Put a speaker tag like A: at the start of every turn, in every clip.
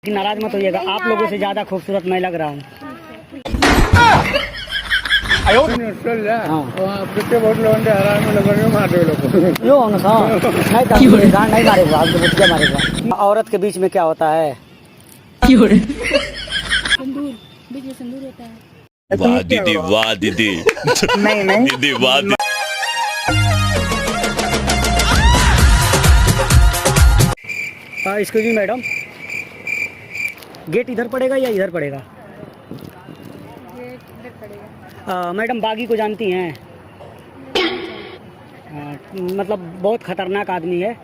A: नाराज मत होइएगा, आप लोगों से ज्यादा खूबसूरत मैं लग रहा हूँ। नहीं मारेगा, औरत के बीच में क्या होता है?
B: संदूर, बीच में संदूर होता है।
C: वाह दीदी, वाह दीदी।
A: नहीं नहीं
C: दीदी वाह दीदी।
A: एक्सक्यूज मी मैडम, गेट इधर पड़ेगा या इधर पड़ेगा?
B: गेट इधर पड़ेगा।
A: मैडम बागी को जानती हैं? मतलब बहुत खतरनाक आदमी है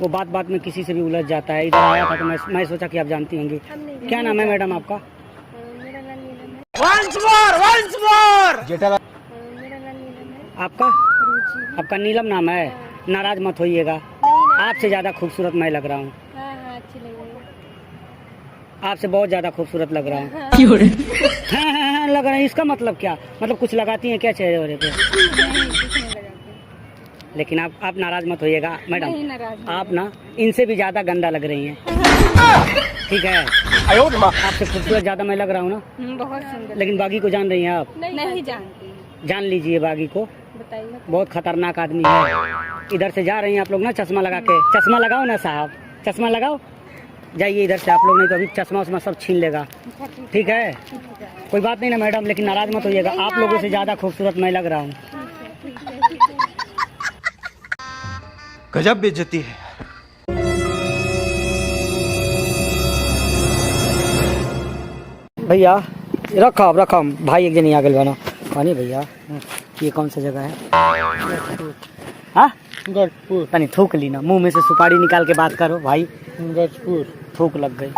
A: वो, बात बात में किसी से भी उलझ जाता है। इधर आया था तो मैं सोचा कि आप जानती होंगी। क्या नाम है मैडम आपका?
B: मेरा नाम नीलम है।
A: वंस मोर
B: मेरा नाम नीलम है।
A: आपका?
B: रुचि।
A: आपका नीलम नाम है? नाराज मत होइएगा, आपसे ज़्यादा खूबसूरत मैं लग रहा हूँ।
B: हाँ अच्छी लग रही है।
A: आपसे बहुत ज़्यादा खूबसूरत लग रहा हूँ।
B: हाँ,
A: हाँ, लग रहा है। इसका मतलब क्या? मतलब कुछ लगाती हैं क्या चेहरे पे?
B: नहीं, कुछ नहीं लगाते।
A: लेकिन आप नाराज मत होइएगा
B: नहीं,
A: मैडम,
B: नाराज नहीं।
A: आप ना इनसे भी ज़्यादा गंदा लग रही हैं। ठीक है, आपसे खूबसूरत ज़्यादा मैं लग रहा हूँ ना।
B: बहुत सुंदर।
A: लेकिन बागी को जान रही हैं आप?
B: नहीं जानती।
A: जान लीजिए बागी को,
B: बताइए।
A: बहुत खतरनाक आदमी है। इधर से जा रही हैं आप लोग ना चश्मा लगा के। चश्मा लगाओ ना साहब, चश्मा लगाओ, जाइए इधर से आप लोग, नहीं तो अभी चश्मा उश्मा सब छीन लेगा। ठीक है, कोई बात नहीं ना मैडम, लेकिन नाराज मत होइएगा, आप लोगों से ज़्यादा खूबसूरत मैं लग रहा हूँ।
D: गजब बेइज्जती है।
A: भैया रखा भाई एक जनी आ गए बना पानी। भैया ये कौन सा जगह है? हाँ
E: गजपुर।
A: तनी थूक ली ना, मुंह में से सुपारी निकाल के बात करो भाई।
E: गजपुर।
A: थूक लग गई।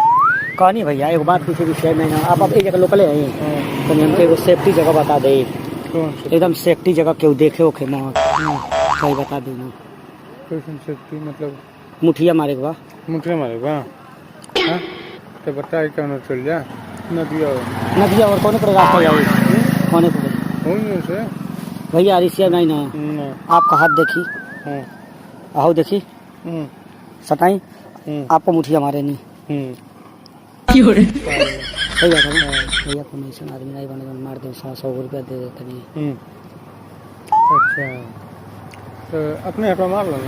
A: कहानी भैया एक बात पूछे भी शेयर नहीं ना, आप एक जगह लोकले हैं तो हमको एगो सेफ्टी जगह बता दे, एकदम सेफ्टी जगह क्यों देखे ओखे मत सही बता दे ना।
E: कैसन सेफ्टी मतलब?
A: मुठिया मारे के बा?
E: मुठिया मारेगा? हाँ तो बताए क्या चल जा नदिया
A: नदिया और कौन पर रास्ता जाओगे? कौन पर
E: से
A: भैया? रिसिया नहीं ना, आपका हाथ देखी, आओ देखी, सटाई आपको मुठिया मारे नहीं। सही बात है ना भैया, को नहीं सुना आदमी नहीं बने मार दे, 100 रुपया दे देते नहीं।
E: अच्छा तो अपने यहाँ मार लो ना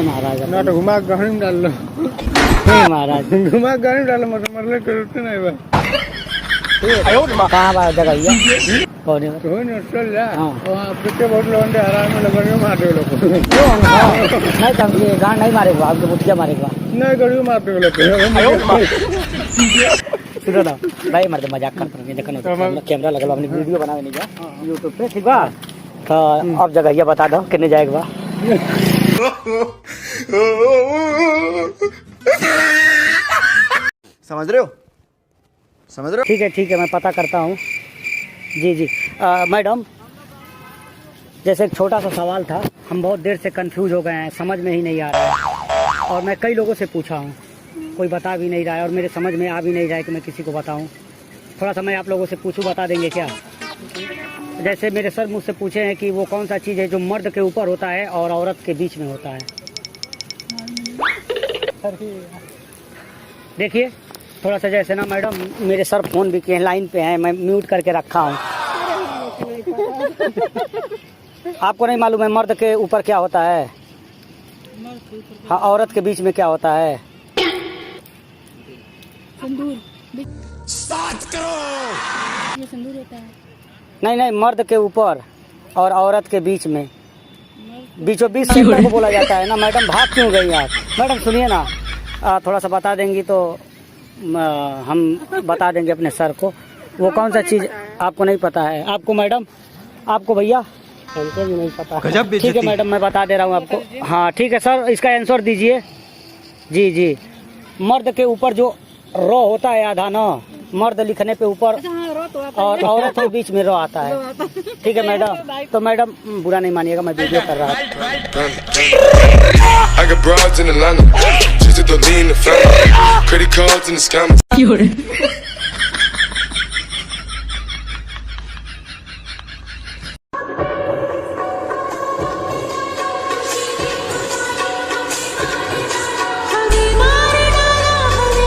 A: महाराज,
E: ना तो घुमा गहरी में डाल लो।
A: महाराज
E: घुमा गहरी में डालो, मतलब मरले के रुकते नहीं बा।
A: कहाँ बात जगह भैया? कौन है?
E: तो नहीं चल जा वहाँ पिछले बहुत लोग आराम में लगा मार दे लोग।
A: नहीं समझिए, गांड नहीं मारेगा आपको, मुठिया मारेगा
E: नहीं गड़ी मार दे लोग।
A: सुनो ना भाई, मर्द मजाक करते हैं, देखो कैमरा लगा अपनी वीडियो बनावे नहीं जा यूट्यूब पे, ठीक बा? तो अब जगह ये बता दो कितने जाएगा बा?
D: समझ रहे हो?
A: ठीक है मैं पता करता हूँ। जी मैडम, जैसे एक छोटा सा सवाल था, हम बहुत देर से कंफ्यूज हो गए हैं, समझ में ही नहीं आ रहा है, और मैं कई लोगों से पूछा हूँ, कोई बता भी नहीं रहा है, और मेरे समझ में आ भी नहीं रहा है कि मैं किसी को बताऊँ। थोड़ा सा मैं आप लोगों से पूछूँ, बता देंगे क्या? जैसे मेरे सर मुझसे पूछे हैं कि वो कौन सा चीज़ है जो मर्द के ऊपर होता है और औरत के बीच में होता है? देखिए थोड़ा सा, जैसे ना मैडम मेरे सर फ़ोन भी किए लाइन पे हैं, मैं म्यूट करके रखा हूँ। आपको नहीं मालूम है मर्द के ऊपर क्या होता है? हाँ, औरत के बीच में क्या होता है?
B: संदूर।
C: स्टार्ट करो।
B: ये संदूर होता है।
A: नहीं, मर्द के ऊपर और औरत के बीच में, बीचों बीच सेंटर को बोला जाता है ना। मैडम भाग क्यों गई आप? मैडम सुनिए ना, थोड़ा सा बता देंगी तो हम बता देंगे अपने सर को। वो कौन सा चीज़ आपको नहीं पता है? आपको मैडम, आपको भैया, हमको भी नहीं पता। ठीक है मैडम, मैं बता दे रहा हूँ आपको। हाँ ठीक है सर, इसका आंसर दीजिए। जी मर्द के ऊपर जो रो होता है आधा ना, मर्द लिखने पे ऊपर और औरत के बीच में रो आता है। ठीक है मैडम, तो मैडम बुरा नहीं मानिएगा, मैं वीडियो कर रहा हूँ।